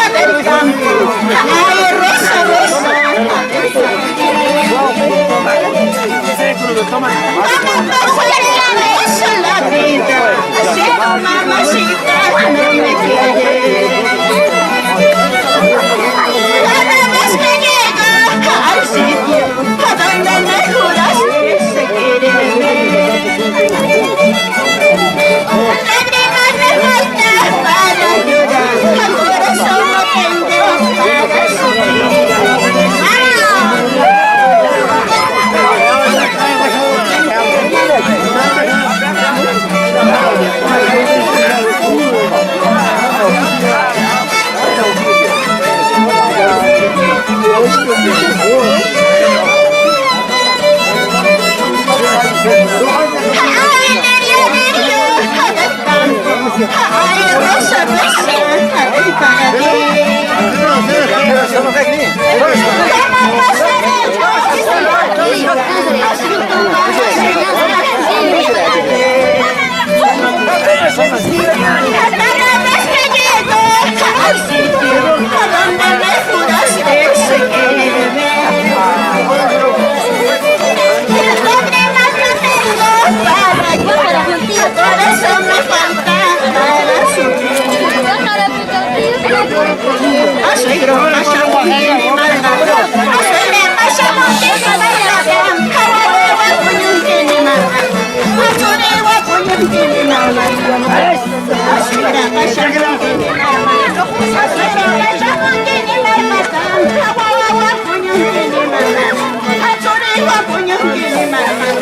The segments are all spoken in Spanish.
del campo, ay, rosa, rosa. Eso es la vida, cielo, mamacita, no me quieres. Cada vez que llego al sitio a donde me juraste se quiere. Lágrimas me faltan para llorar, al corazón no tengo para sufrir. Ay, rosa, rosa, ay, para ti. ¿Cómo pasaré yo? Así tú vas a ser cada vez que llego al sitio a donde me juraste se quiere ver. Lágrimas no tengo para llorar, al corazón me falta para sufrir. Asegro pasamonte margado, asegre pasamonte margado, kawawa punyunte ni margado, asurewa punyunte ni margado, asegre pasamonte ni margado, asegre pasamonte ni margado, kawawa punyunte ni margado, asurewa punyunte ni margado.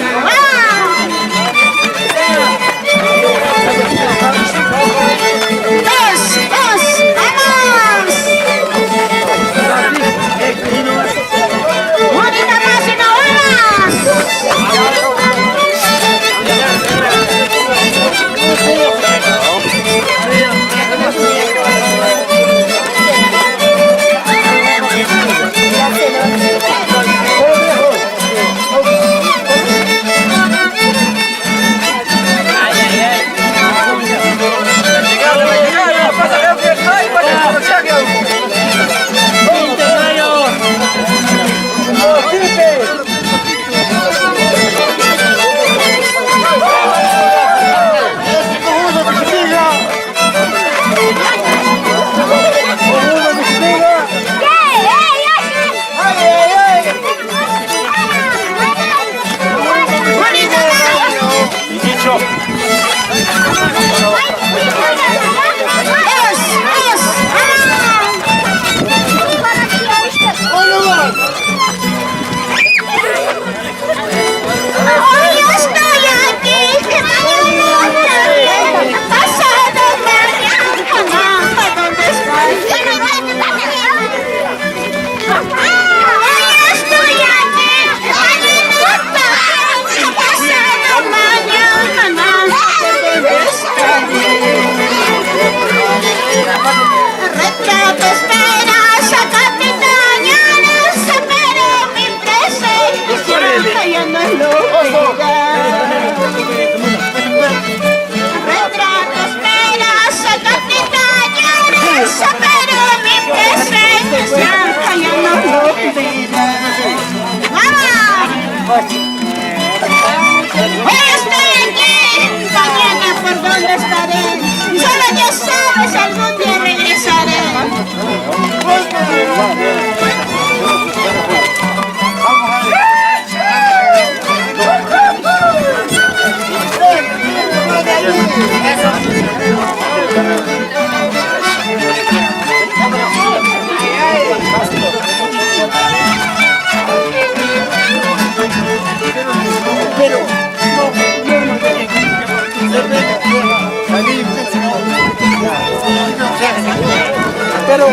Pero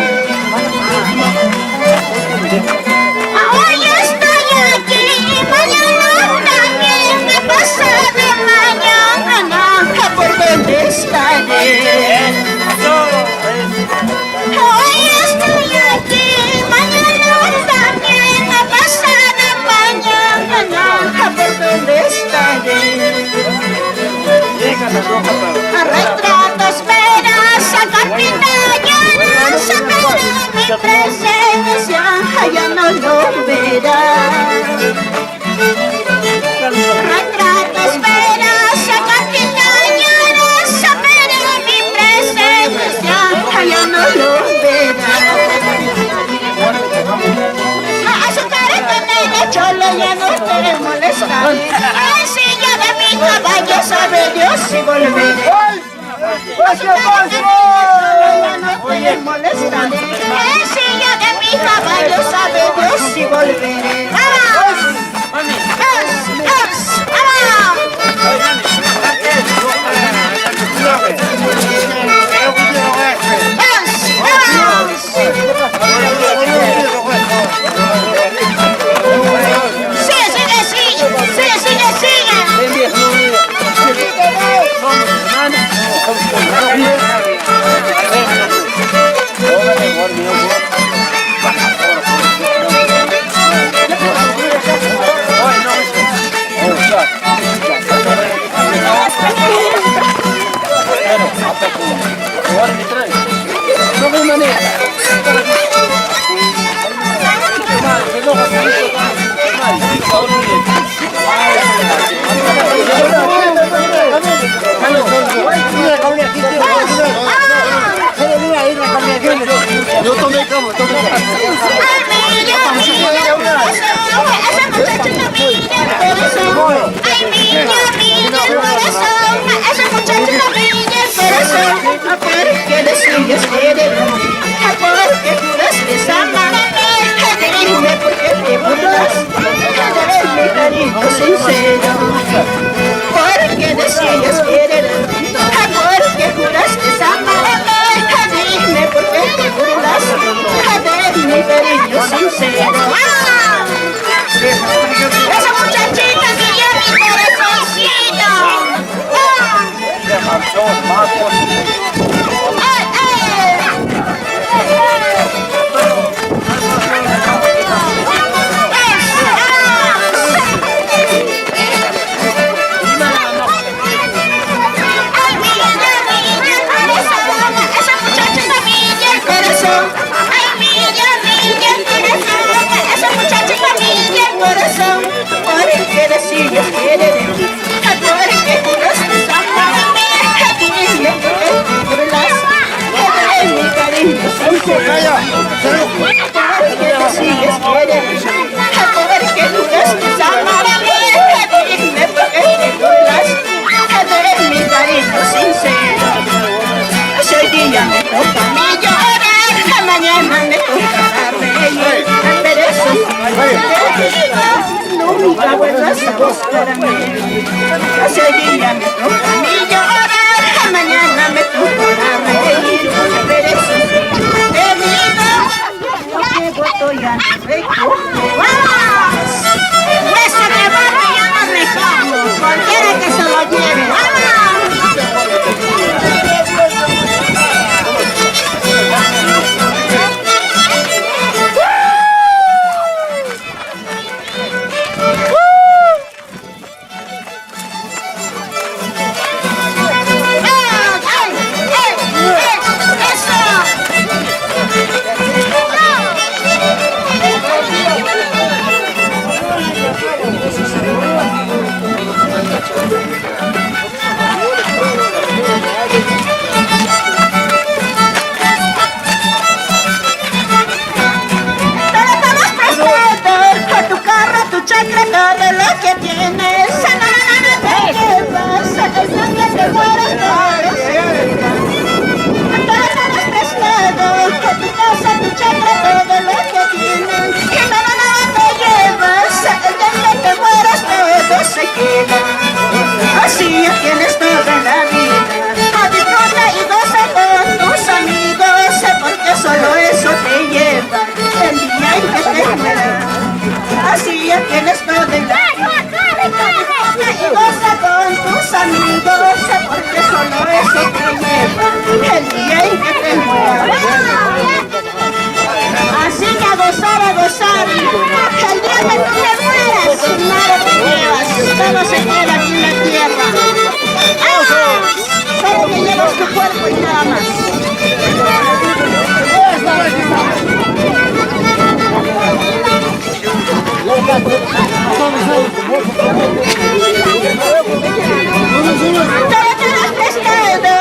No puedes molestar. El silla de mi caballo sabe Dios si volveré. ¡Vamos! Yo tomé como, tomé como. Porque decides querer, porque juraste amarme, dime por qué te burlas de mi cariño sincero. Esa muchachita que lleva mi corazoncito. Porque decides querer, porque juraste amarme, dime por qué te burlas de mi cariño sincero. Porque decides querer, porque juraste amarme, dime por qué te burlas de mi cariño sincero. Hoy día me toca a mí llorar, mañana me tocará reír, pero eso sí, nunca vuelvas a buscarme. Ese día me toca a mí llorar, mañana me tocará reír, pero eso sí, te digo, que voto ya no recoge. ¡Vamos! Ese debate ya no recojo, cualquiera que se lo lleve. ¡Vamos! Todo lo que tienes, te llevas, el día que te mueras todo has prestado, tu casa, tu chacra, todo lo que tienes, y nada te llevas, el día que te mueras todo se queda. Así ya tienes toda la vida, disfruta y goza con tus amigos, porque solo eso te lleva el día en que te mueras. Así ya tienes todo el día y goza con tus amigos, porque solo eso te lleva el día en que te mueras. Así que a gozar, el día que tú te mueras, nada te llevas, todo se queda aquí en la tierra. Solo te llevas tu cuerpo y nada más. Todo te lo has prestado,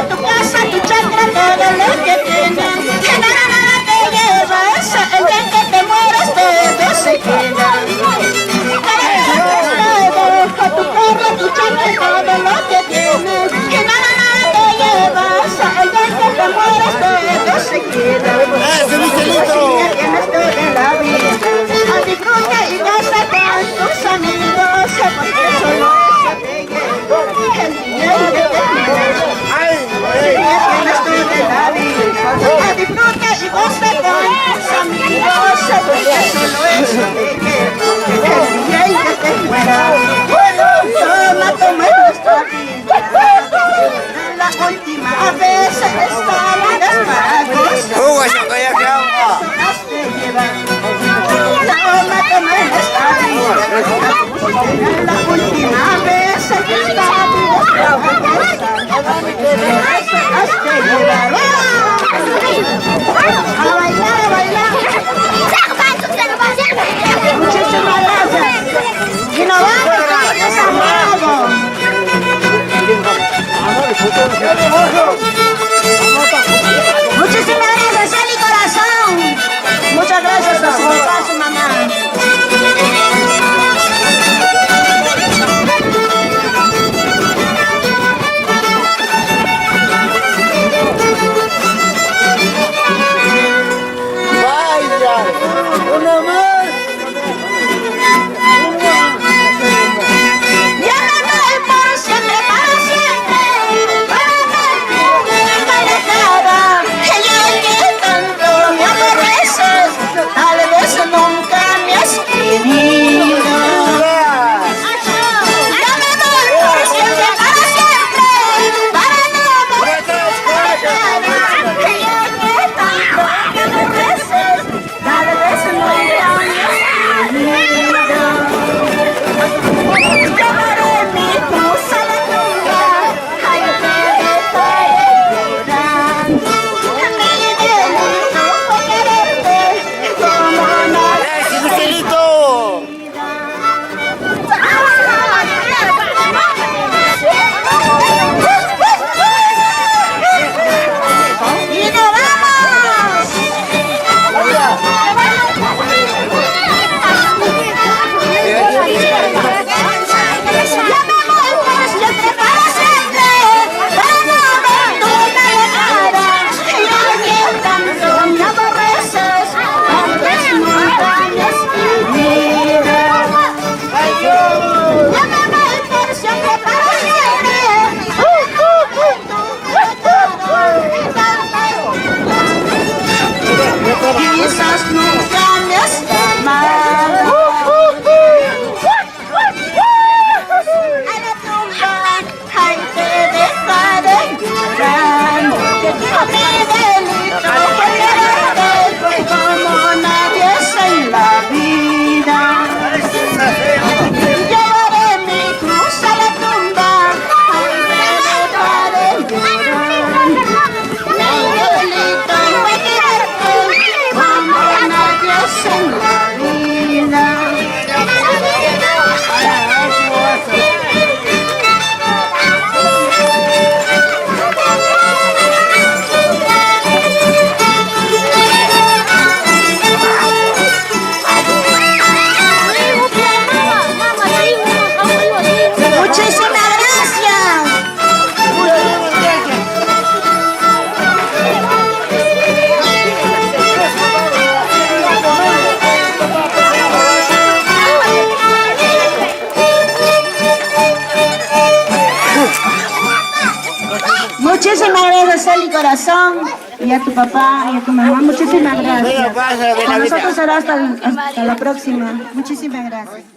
tu casa, tu chacra, todo lo que tienes, que nada te llevas, el día que te mueras todo se queda. Todo te lo has prestado, tu carro, tu chacra, todo lo que tienes, que nada te llevas. Muchísimas gracias, Celi Corazón, y a tu papá y a tu mamá. Muchísimas gracias. Con nosotros será hasta la próxima. Muchísimas gracias.